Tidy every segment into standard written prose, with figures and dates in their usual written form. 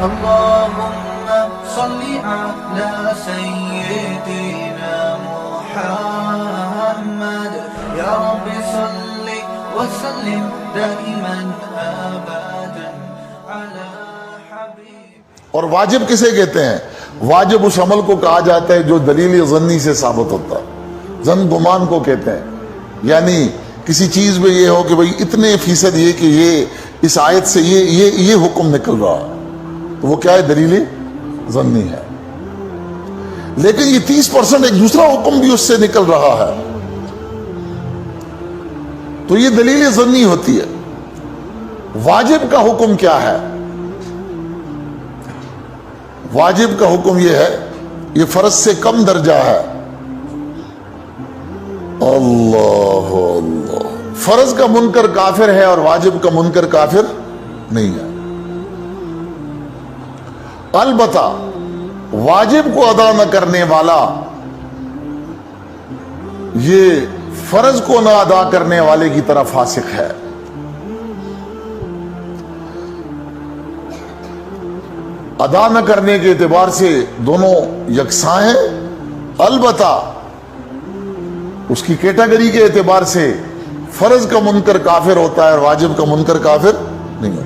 اللهم صل على سيدنا محمد يا رب صل وسلم دائما ابدا على حبيب. اور واجب کسے کہتے ہیں؟ واجب اس عمل کو کہا جاتا ہے جو دلیل ظنی سے ثابت ہوتا ہے. ظن گمان کو کہتے ہیں، یعنی کسی چیز میں یہ ہو کہ بھئی اتنے فیصد یہ کہ یہ اس آیت سے یہ حکم نکل رہا ہے، تو وہ کیا ہے؟ دلیل ظنی ہے. لیکن یہ 30% ایک دوسرا حکم بھی اس سے نکل رہا ہے، تو یہ دلیل ظنی ہوتی ہے. واجب کا حکم کیا ہے؟ واجب کا حکم یہ ہے، یہ فرض سے کم درجہ ہے. اللہ اللہ، فرض کا منکر کافر ہے اور واجب کا منکر کافر نہیں ہے. البتہ واجب کو ادا نہ کرنے والا یہ فرض کو نہ ادا کرنے والے کی طرح فاسق ہے. ادا نہ کرنے کے اعتبار سے دونوں یکساں ہیں، البتہ اس کی کیٹیگری کے اعتبار سے فرض کا منکر کافر ہوتا ہے اور واجب کا منکر کافر نہیں ہوتا.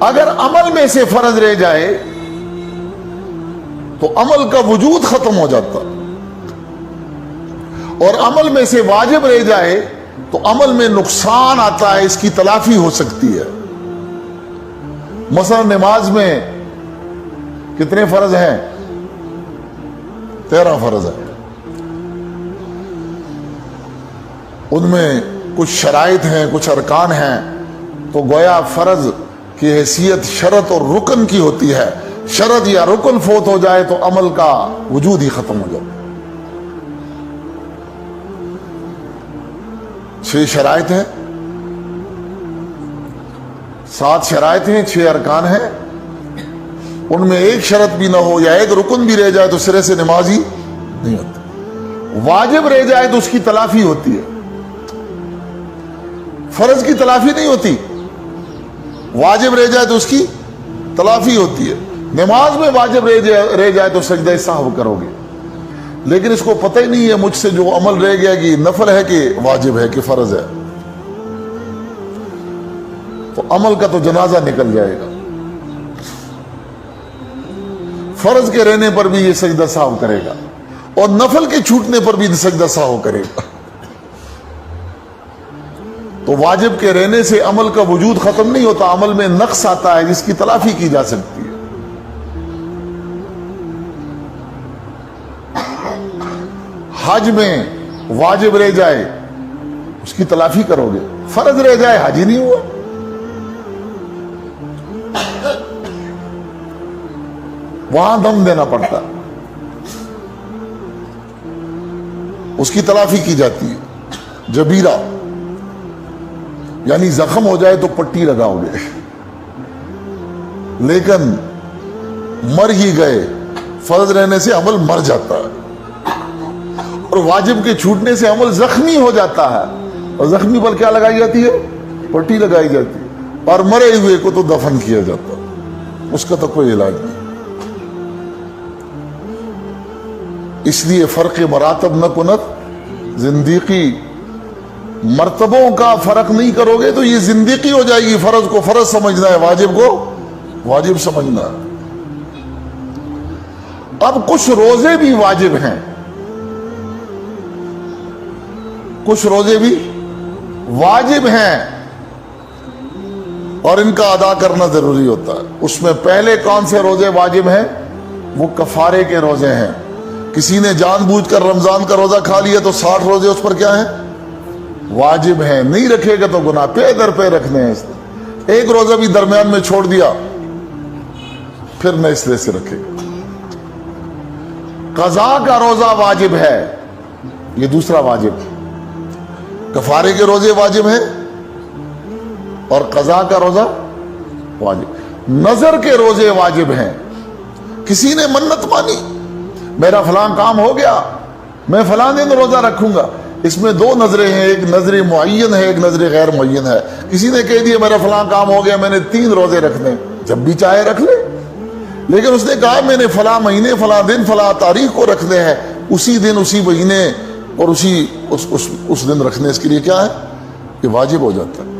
اگر عمل میں سے فرض رہ جائے تو عمل کا وجود ختم ہو جاتا، اور عمل میں سے واجب رہ جائے تو عمل میں نقصان آتا ہے، اس کی تلافی ہو سکتی ہے. مثلا نماز میں کتنے فرض ہیں؟ 13 فرض ہیں. ان میں کچھ شرائط ہیں، کچھ ارکان ہیں، تو گویا فرض کی حیثیت شرط اور رکن کی ہوتی ہے. شرط یا رکن فوت ہو جائے تو عمل کا وجود ہی ختم ہو جاتا. 6 شرائط ہیں، 7 شرائط ہیں، 6 ارکان ہیں. ان میں ایک شرط بھی نہ ہو یا ایک رکن بھی رہ جائے تو سرے سے نماز ہی نہیں ہوتی. واجب رہ جائے تو اس کی تلافی ہوتی ہے، فرض کی تلافی نہیں ہوتی. واجب رہ جائے تو اس کی تلافی ہوتی ہے. نماز میں واجب رہ جائے تو سجدہ سہو کرو گے، لیکن اس کو پتہ ہی نہیں ہے مجھ سے جو عمل رہ گیا کہ نفل ہے کہ واجب ہے کہ فرض ہے، تو عمل کا تو جنازہ نکل جائے گا. فرض کے رہنے پر بھی یہ سجدہ سہو کرے گا اور نفل کے چھوٹنے پر بھی سجدہ سہو کرے گا. تو واجب کے رہنے سے عمل کا وجود ختم نہیں ہوتا، عمل میں نقص آتا ہے جس کی تلافی کی جا سکتی ہے. حج میں واجب رہ جائے اس کی تلافی کرو گے، فرض رہ جائے حج ہی نہیں ہوا. وہاں دم دینا پڑتا، اس کی تلافی کی جاتی ہے. جبیرہ یعنی زخم ہو جائے تو پٹی لگاؤ گے، لیکن مر ہی گئے، فرض رہنے سے عمل مر جاتا ہے، اور واجب کے چھوٹنے سے عمل زخمی ہو جاتا ہے، اور زخمی پر کیا لگائی جاتی ہے؟ پٹی لگائی جاتی ہے. اور مرے ہوئے کو تو دفن کیا جاتا ہے، اس کا تو کوئی علاج نہیں. اس لیے فرق مراتب نہ کنت زندیقی، مرتبوں کا فرق نہیں کرو گے تو یہ زندگی ہو جائے گی. فرض کو فرض سمجھنا ہے، واجب کو واجب سمجھنا ہے. اب کچھ روزے بھی واجب ہیں، کچھ روزے بھی واجب ہیں اور ان کا ادا کرنا ضروری ہوتا ہے. اس میں پہلے کون سے روزے واجب ہیں؟ وہ کفارے کے روزے ہیں. کسی نے جان بوجھ کر رمضان کا روزہ کھا لیا تو 60 روزے اس پر کیا ہیں؟ واجب ہیں. نہیں رکھے گا تو گناہ پہ در پہ رکھنے ہیں. اس نے ایک روزہ بھی درمیان میں چھوڑ دیا پھر نہ اس لیے سے رکھے گا. قضا کا روزہ واجب ہے، یہ دوسرا واجب. کفارے کے روزے واجب ہیں اور قضا کا روزہ واجب. نظر کے روزے واجب ہیں. کسی نے منت مانی، میرا فلاں کام ہو گیا میں فلاں دن روزہ رکھوں گا. اس میں 2 نظریں ہیں، ایک نظر معین ہے، ایک نظر غیر معین ہے. کسی نے کہہ دیا میرا فلاں کام ہو گیا میں نے 3 روزے رکھنے، جب بھی چاہے رکھ لے. لیکن اس نے کہا میں نے فلاں مہینے فلاں دن فلاں تاریخ کو رکھنے ہیں, اسی دن اسی مہینے اور اس دن رکھنے, اس کے لیے کیا ہے کہ واجب ہو جاتا ہے.